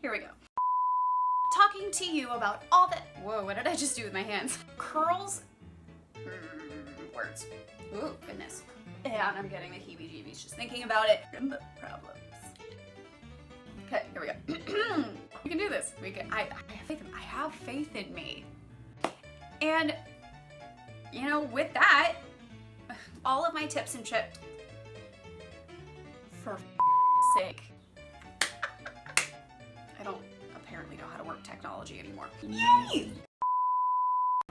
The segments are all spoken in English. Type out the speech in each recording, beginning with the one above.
Here we go. Talking to you about all the, whoa, what did I just do with my hands? Curls, words. Ooh, goodness. And I'm getting the heebie-jeebies just thinking about it. And the problems. Okay, here we go. We can do this. We can. I have faith in me. And you know, with that, all of my tips and tricks, for sake, I don't apparently know how to work technology anymore. Yay!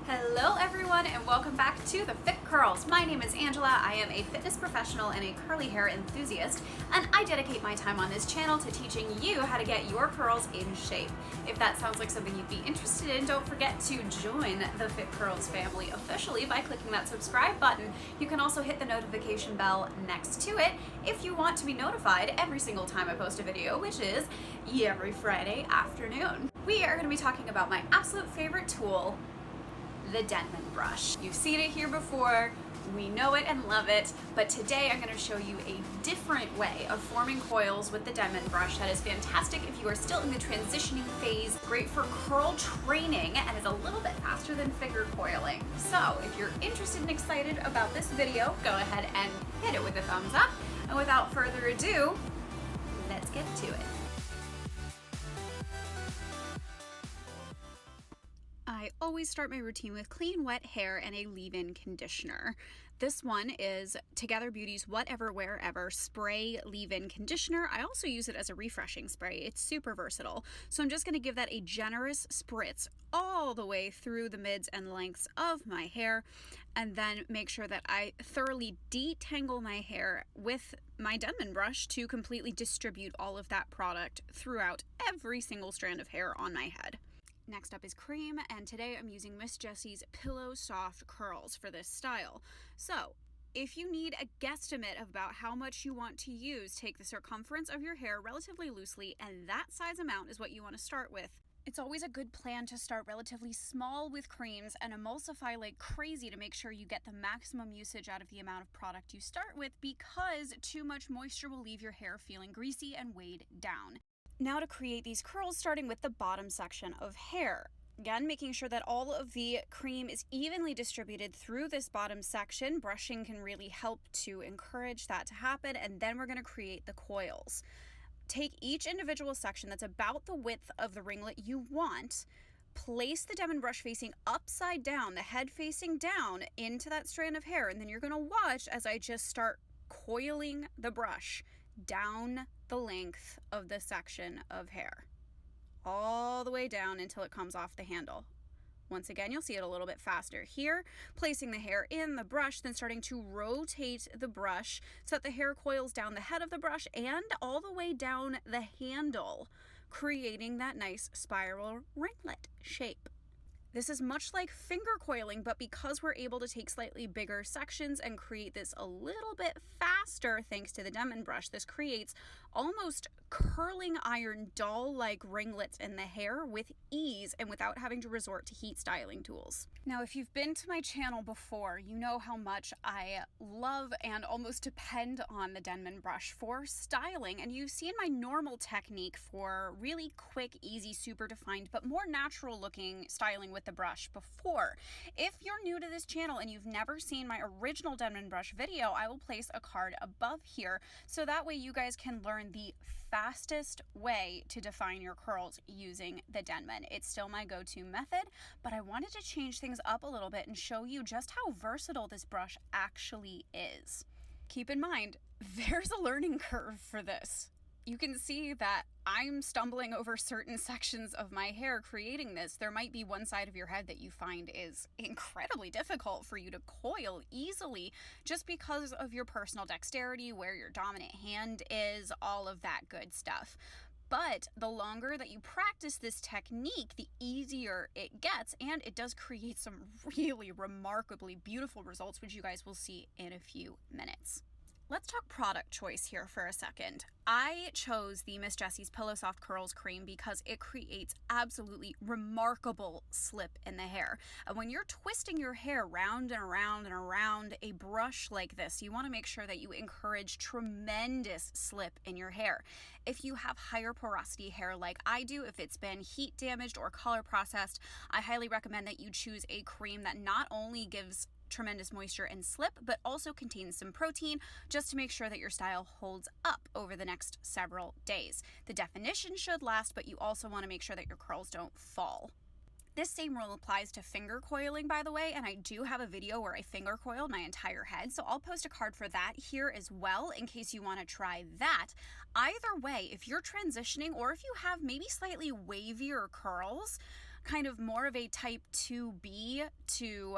Hello everyone and welcome back to The Fit Curls. My name is Angela. I am a fitness professional and a curly hair enthusiast, and I dedicate my time on this channel to teaching you how to get your curls in shape. If that sounds like something you'd be interested in, don't forget to join the Fit Curls family officially by clicking that subscribe button. You can also hit the notification bell next to it if you want to be notified every single time I post a video, which is every Friday afternoon. We are going to be talking about my absolute favorite tool, the Denman brush. You've seen it here before, we know it and love it, but today I'm going to show you a different way of forming coils with the Denman brush that is fantastic if you are still in the transitioning phase, great for curl training, and is a little bit faster than finger coiling. So if you're interested and excited about this video, go ahead and hit it with a thumbs up, and without further ado, let's get to it. I always start my routine with clean, wet hair and a leave-in conditioner. This one is Together Beauty's Whatever Wherever Spray Leave-In Conditioner. I also use it as a refreshing spray. It's super versatile. So I'm just going to give that a generous spritz all the way through the mids and lengths of my hair, and then make sure that I thoroughly detangle my hair with my Denman brush to completely distribute all of that product throughout every single strand of hair on my head. Next up is cream, and today I'm using Miss Jessie's Pillow Soft Curls for this style. So, if you need a guesstimate about how much you want to use, take the circumference of your hair relatively loosely, and that size amount is what you want to start with. It's always a good plan to start relatively small with creams and emulsify like crazy to make sure you get the maximum usage out of the amount of product you start with, because too much moisture will leave your hair feeling greasy and weighed down. Now to create these curls, starting with the bottom section of hair. Again, making sure that all of the cream is evenly distributed through this bottom section. Brushing can really help to encourage that to happen, and then we're going to create the coils. Take each individual section that's about the width of the ringlet you want, place the Denman brush facing upside down, the head facing down into that strand of hair, and then you're going to watch as I just start coiling the brush down the length of the section of hair, all the way down until it comes off the handle. Once again, you'll see it a little bit faster here, placing the hair in the brush, then starting to rotate the brush so that the hair coils down the head of the brush and all the way down the handle, creating that nice spiral ringlet shape. This is much like finger coiling, but because we're able to take slightly bigger sections and create this a little bit faster thanks to the Denman brush, this creates almost curling iron doll-like ringlets in the hair with ease and without having to resort to heat styling tools. Now, if you've been to my channel before, you know how much I love and almost depend on the Denman brush for styling, and you've seen my normal technique for really quick, easy, super defined, but more natural looking styling with the brush before. If you're new to this channel and you've never seen my original Denman brush video, I will place a card above here so that way you guys can learn the fastest way to define your curls using the Denman. It's still my go-to method, but I wanted to change things up a little bit and show you just how versatile this brush actually is. Keep in mind, there's a learning curve for this. You can see that I'm stumbling over certain sections of my hair creating this. There might be one side of your head that you find is incredibly difficult for you to coil easily just because of your personal dexterity, where your dominant hand is, all of that good stuff. But the longer that you practice this technique, the easier it gets, and it does create some really remarkably beautiful results, which you guys will see in a few minutes. Let's talk product choice here for a second. I chose the Miss Jessie's Pillow Soft Curls Cream because it creates absolutely remarkable slip in the hair. And when you're twisting your hair round and around and around a brush like this, you want to make sure that you encourage tremendous slip in your hair. If you have higher porosity hair like I do, if it's been heat damaged or color processed, I highly recommend that you choose a cream that not only gives tremendous moisture and slip, but also contains some protein just to make sure that your style holds up over the next several days. The definition should last, but you also want to make sure that your curls don't fall. This same rule applies to finger coiling, by the way, and I do have a video where I finger coiled my entire head, so I'll post a card for that here as well in case you want to try that. Either way, if you're transitioning or if you have maybe slightly wavier curls, kind of more of a type 2B to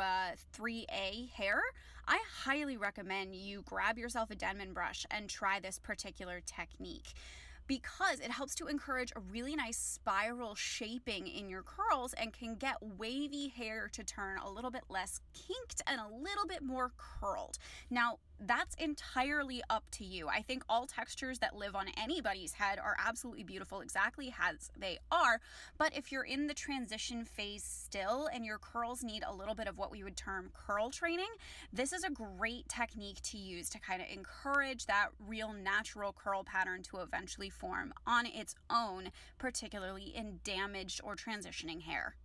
3A hair, I highly recommend you grab yourself a Denman brush and try this particular technique, because it helps to encourage a really nice spiral shaping in your curls and can get wavy hair to turn a little bit less kinked and a little bit more curled. Now, that's entirely up to you. I think all textures that live on anybody's head are absolutely beautiful exactly as they are, but if you're in the transition phase still and your curls need a little bit of what we would term curl training, this is a great technique to use to kind of encourage that real natural curl pattern to eventually form on its own, particularly in damaged or transitioning hair.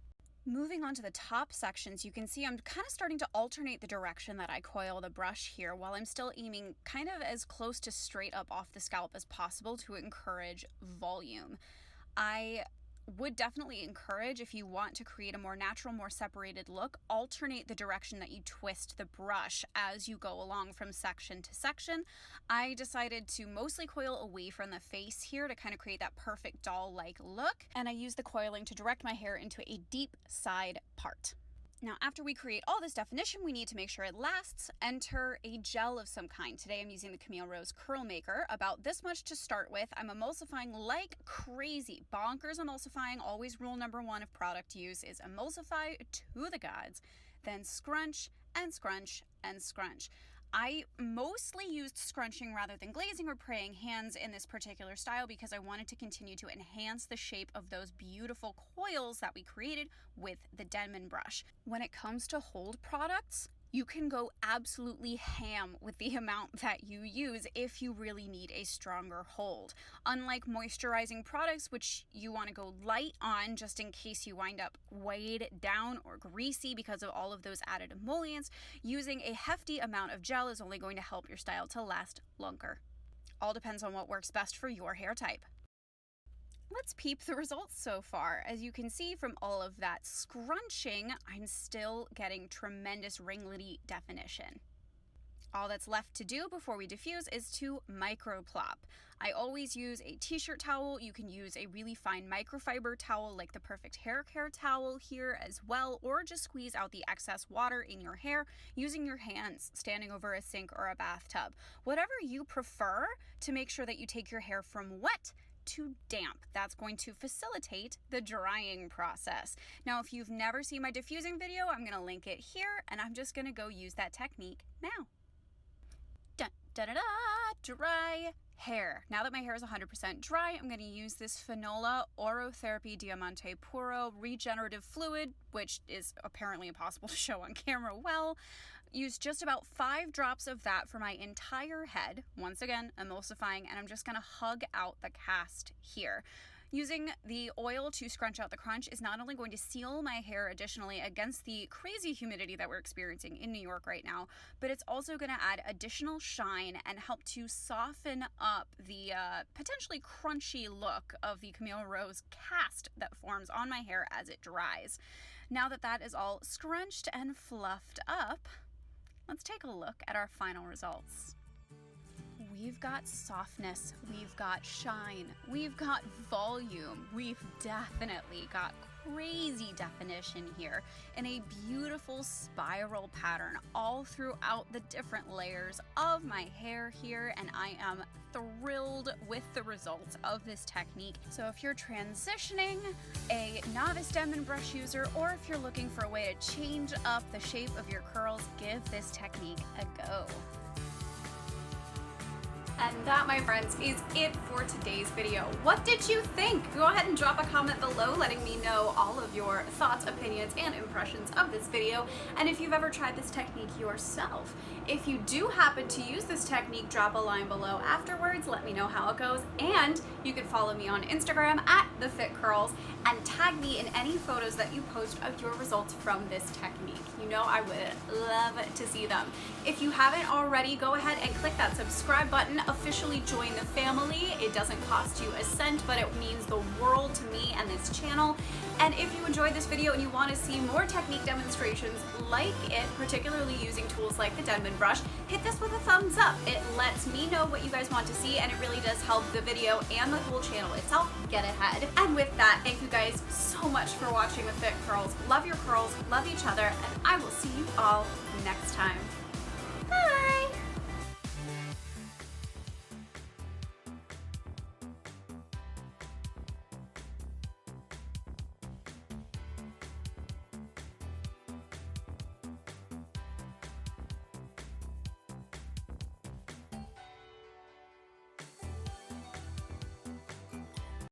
Moving on to the top sections, you can see I'm kind of starting to alternate the direction that I coil the brush here while I'm still aiming kind of as close to straight up off the scalp as possible to encourage volume. I would definitely encourage, if you want to create a more natural, more separated look, alternate the direction that you twist the brush as you go along from section to section. I decided to mostly coil away from the face here to kind of create that perfect doll-like look, and I use the coiling to direct my hair into a deep side part. Now, after we create all this definition, we need to make sure it lasts. Enter a gel of some kind. Today I'm using the Camille Rose Curl Maker, about this much to start with. I'm emulsifying like crazy, bonkers emulsifying. Always rule number one of product use is emulsify to the gods, then scrunch and scrunch and scrunch. I mostly used scrunching rather than glazing or praying hands in this particular style because I wanted to continue to enhance the shape of those beautiful coils that we created with the Denman brush. When it comes to hold products, you can go absolutely ham with the amount that you use if you really need a stronger hold. Unlike moisturizing products, which you want to go light on just in case you wind up weighed down or greasy because of all of those added emollients, using a hefty amount of gel is only going to help your style to last longer. All depends on what works best for your hair type. Let's peep the results so far. As you can see from all of that scrunching, I'm still getting tremendous ringlety definition. All that's left to do before we diffuse is to microplop. I always use a t-shirt towel. You can use a really fine microfiber towel like the Perfect Hair Care towel here as well, or just squeeze out the excess water in your hair using your hands, standing over a sink or a bathtub. Whatever you prefer to make sure that you take your hair from wet to damp. That's going to facilitate the drying process. Now, if you've never seen my diffusing video, I'm going to link it here, and I'm just going to go use that technique now. Dun, da, da, da, dry hair. Now that my hair is 100% dry, I'm going to use this Finola Orotherapy Diamante Puro Regenerative Fluid, which is apparently impossible to show on camera well. Use just about 5 drops of that for my entire head. Once again, emulsifying, and I'm just going to hug out the cast here. Using the oil to scrunch out the crunch is not only going to seal my hair additionally against the crazy humidity that we're experiencing in New York right now, but it's also going to add additional shine and help to soften up the potentially crunchy look of the Camille Rose cast that forms on my hair as it dries. Now that that is all scrunched and fluffed up, let's take a look at our final results. We've got softness, we've got shine, we've got volume, we've definitely got crazy definition here in a beautiful spiral pattern all throughout the different layers of my hair here, and I am thrilled with the results of this technique. So if you're transitioning, a novice Denman brush user, or if you're looking for a way to change up the shape of your curls, give this technique a go. And that, my friends, is it for today's video. What did you think? Go ahead and drop a comment below letting me know all of your thoughts, opinions, and impressions of this video, and if you've ever tried this technique yourself. If you do happen to use this technique, drop a line below afterwards, let me know how it goes, and you can follow me on Instagram at @thefitcurls and tag me in any photos that you post of your results from this technique. You know I would love to see them. If you haven't already, go ahead and click that subscribe button, officially join the family. It doesn't cost you a cent, but it means the world to me and this channel. And if you enjoyed this video and you want to see more technique demonstrations like it, particularly using tools like the Denman brush, hit this with a thumbs up. It lets me know what you guys want to see, and it really does help the video and the whole channel itself get ahead. And with that, thank you guys so much for watching with Fit Curls. Love your curls, love each other, and I will see you all next time.